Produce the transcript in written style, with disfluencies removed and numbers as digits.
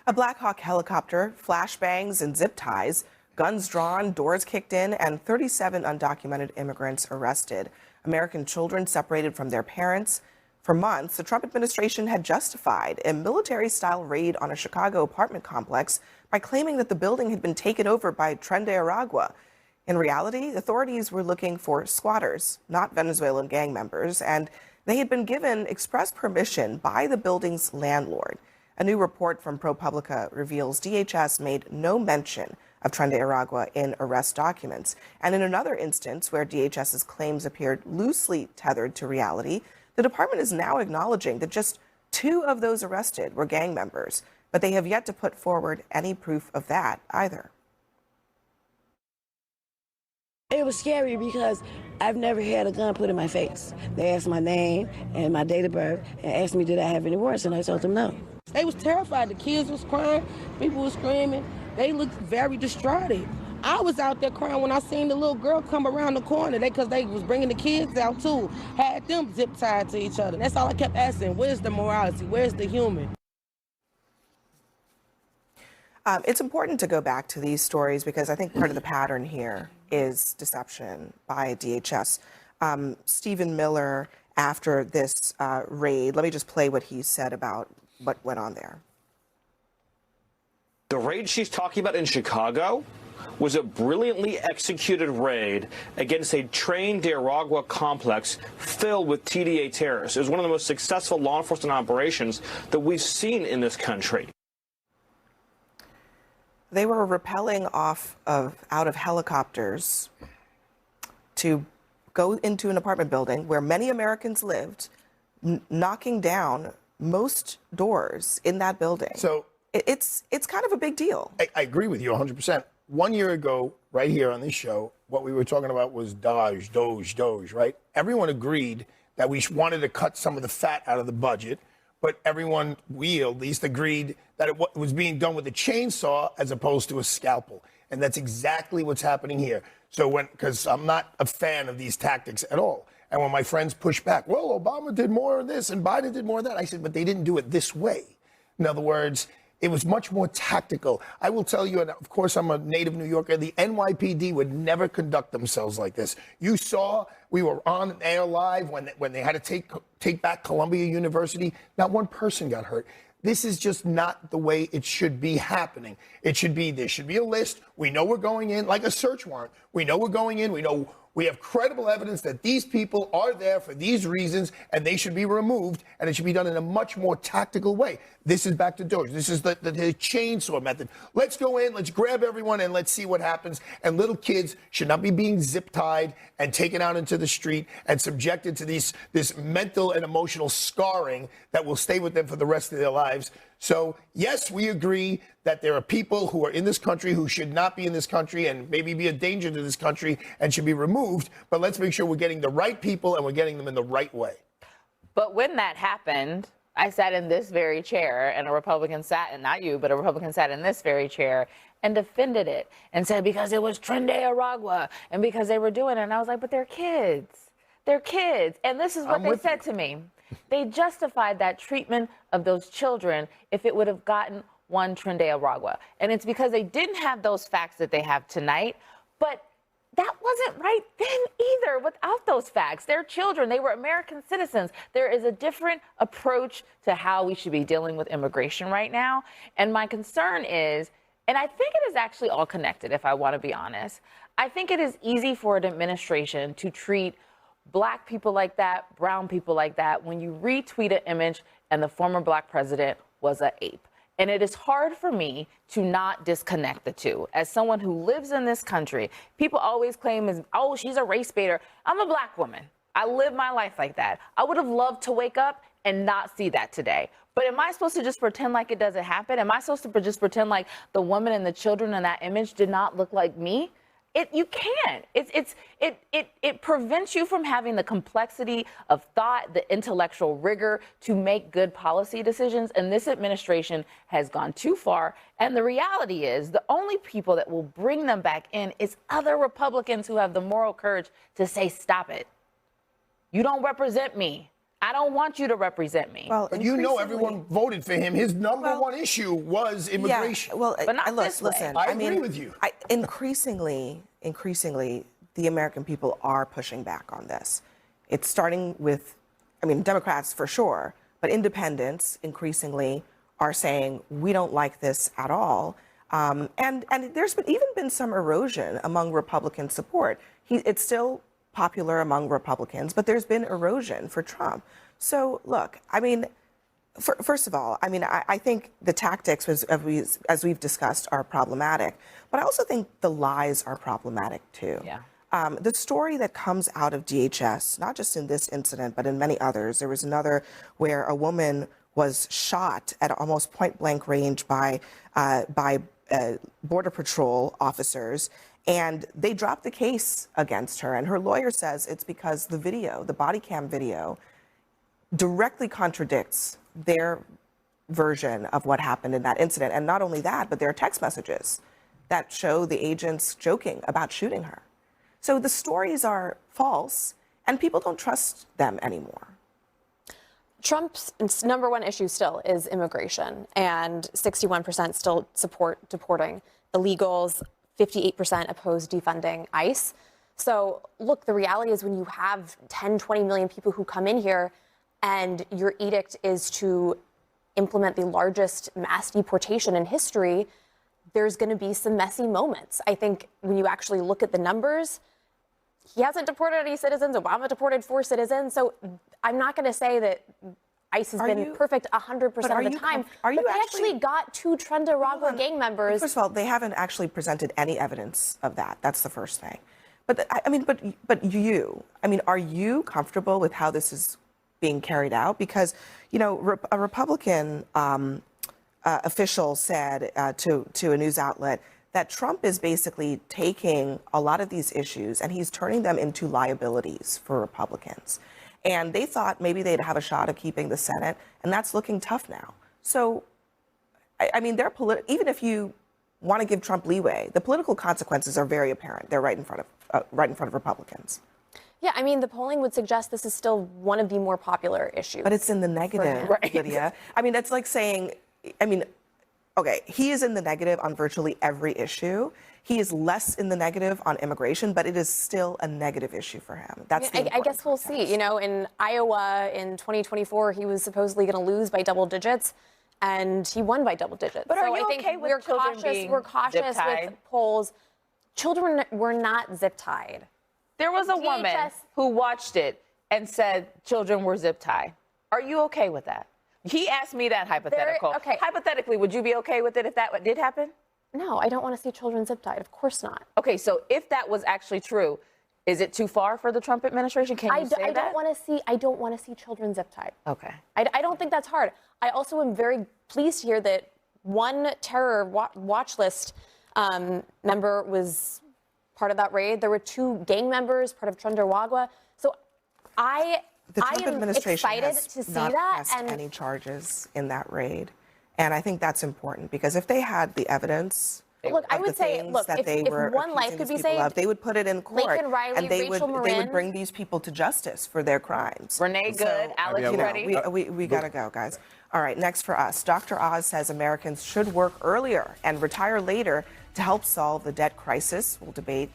A Black Hawk helicopter, flashbangs and zip ties, guns drawn, doors kicked in, and 37 undocumented immigrants arrested. American children separated from their parents. For months, the Trump administration had justified a military-style raid on a Chicago apartment complex by claiming that the building had been taken over by Tren de Aragua. In reality, authorities were looking for squatters, not Venezuelan gang members, and they had been given express permission by the building's landlord. A new report from ProPublica reveals DHS made no mention of Tren de Aragua in arrest documents. And in another instance where DHS's claims appeared loosely tethered to reality, the department is now acknowledging that just 2 of those arrested were gang members, but they have yet to put forward any proof of that either. It was scary because I've never had a gun put in my face. They asked my name and my date of birth and asked me did I have any warrants, and I told them no. They was terrified. The kids was crying, people was screaming. They looked very distraught. I was out there crying when I seen the little girl come around the corner. Because they was bringing the kids out too, had them zip tied to each other. That's all I kept asking. Where's the morality? Where's the human? It's important to go back to these stories because I think part of the pattern here is deception by DHS. Stephen Miller, after this raid, let me just play what he said about what went on there. The raid she's talking about in Chicago was a brilliantly executed raid against a Tren de Aragua complex filled with TDA terrorists. It was one of the most successful law enforcement operations that we've seen in this country. They were rappelling out of helicopters to go into an apartment building where many Americans lived, knocking down most doors in that building. So it's kind of a big deal. I agree with you 100%. 1 year ago, right here on this show, what we were talking about was Doge, right? Everyone agreed that we wanted to cut some of the fat out of the budget, but everyone, we at least, agreed that it was being done with a chainsaw as opposed to a scalpel. And that's exactly what's happening here. So because I'm not a fan of these tactics at all. And when my friends push back, well, Obama did more of this and Biden did more of that, I said, but they didn't do it this way. In other words, it was much more tactical. I will tell you, and of course I'm a native New Yorker, the NYPD would never conduct themselves like this. You saw we were on air live when they had to take back Columbia University. Not one person got hurt. This is just not the way it should be happening. There should be a list. We know we're going in like a search warrant. We know we're going in. We know we have credible evidence that these people are there for these reasons and they should be removed, and it should be done in a much more tactical way. This is back to Doge. This is the chainsaw method. Let's go in, let's grab everyone, and let's see what happens. And little kids should not be being zip-tied and taken out into the street and subjected to this mental and emotional scarring that will stay with them for the rest of their lives. So, yes, we agree that there are people who are in this country who should not be in this country and maybe be a danger to this country and should be removed. But let's make sure we're getting the right people and we're getting them in the right way. But when that happened, I sat in this very chair and a Republican sat, and not you, but a Republican sat in this very chair and defended it and said because it was Tren de Aragua and because they were doing it. And I was like, but they're kids. They're kids. And this is what they said to me. They justified that treatment of those children if it would have gotten one Tren de Aragua. And it's because they didn't have those facts that they have tonight. But that wasn't right then either without those facts. They're children. They were American citizens. There is a different approach to how we should be dealing with immigration right now. And my concern is, and I think it is actually all connected, if I want to be honest, I think it is easy for an administration to treat Black people like that, brown people like that, when you retweet an image and the former Black president was an ape. And it is hard for me to not disconnect the two. As someone who lives in this country, people always claim, oh, she's a race baiter. I'm a Black woman. I live my life like that. I would have loved to wake up and not see that today. But am I supposed to just pretend like it doesn't happen? Am I supposed to just pretend like the woman and the children in that image did not look like me? You can't. It prevents you from having the complexity of thought, the intellectual rigor to make good policy decisions. And this administration has gone too far. And the reality is the only people that will bring them back in is other Republicans who have the moral courage to say, stop it. You don't represent me. I don't want you to represent me. Well, But you know increasingly- everyone voted for him. His number one issue was immigration. Yeah, well, But not this way. listen. I mean, agree with you. Increasingly, the American people are pushing back on this. It's starting with, Democrats for sure, but independents increasingly are saying we don't like this at all. And there's even been some erosion among Republican support. It's still popular among Republicans, but there's been erosion for Trump. So look, first of all, I think the tactics, as we've discussed, are problematic, but I also think the lies are problematic too. Yeah. The story that comes out of DHS, not just in this incident, but in many others, there was another where a woman was shot at almost point blank range by Border Patrol officers, and they dropped the case against her. And her lawyer says it's because the video, the body cam video, directly contradicts their version of what happened in that incident. And not only that, but there are text messages that show the agents joking about shooting her. So the stories are false, and people don't trust them anymore. Trump's number one issue still is immigration, and 61% still support deporting illegals. 58% oppose defunding ICE. So look, the reality is when you have 10, 20 million people who come in here and your edict is to implement the largest mass deportation in history, there's going to be some messy moments. I think when you actually look at the numbers, he hasn't deported any citizens. Obama deported 4 citizens. So I'm not going to say that ICE has been perfect 100% of the time. Are you but they actually got 2 Trenda-Ragwa gang members. First of all, they haven't actually presented any evidence of that. That's the first thing. But are you comfortable with how this is being carried out? Because, a Republican official said to a news outlet that Trump is basically taking a lot of these issues and he's turning them into liabilities for Republicans. And they thought maybe they'd have a shot of keeping the Senate, and that's looking tough now. So, even if you want to give Trump leeway, the political consequences are very apparent. They're right in front of Republicans. Yeah, the polling would suggest this is still one of the more popular issues. But it's in the negative, Lydia. That's like saying, okay, he is in the negative on virtually every issue. He is less in the negative on immigration, but it is still a negative issue for him. That's I guess we'll see. In Iowa in 2024, he was supposedly going to lose by double digits, and he won by double digits. But so are you I think okay with children being we're cautious zip-tied? with polls. Children were not zip-tied. There was a woman who watched it and said children were zip-tied. Are you okay with that? He asked me that hypothetical. Okay. Hypothetically, would you be okay with it if that did happen? No, I don't want to see children zip-tied. Of course not. Okay, so if that was actually true, is it too far for the Trump administration? Can you say that? I don't want to see children zip-tied. Okay. I don't think that's hard. I also am very pleased to hear that one terror watch list member was part of that raid. There were 2 gang members, part of Trenda-Ragwa. So The Trump administration excited has to see not that. pressed any charges in that raid. And I think that's important because if they had the evidence, look, I would say, if one life could be saved, they would put it in court, Lincoln Riley, and they Rachel would Marin. bring these people to justice for their crimes. Renee Good, Alex, you ready? We gotta go, guys. All right, next for us, Dr. Oz says Americans should work earlier and retire later to help solve the debt crisis. We'll debate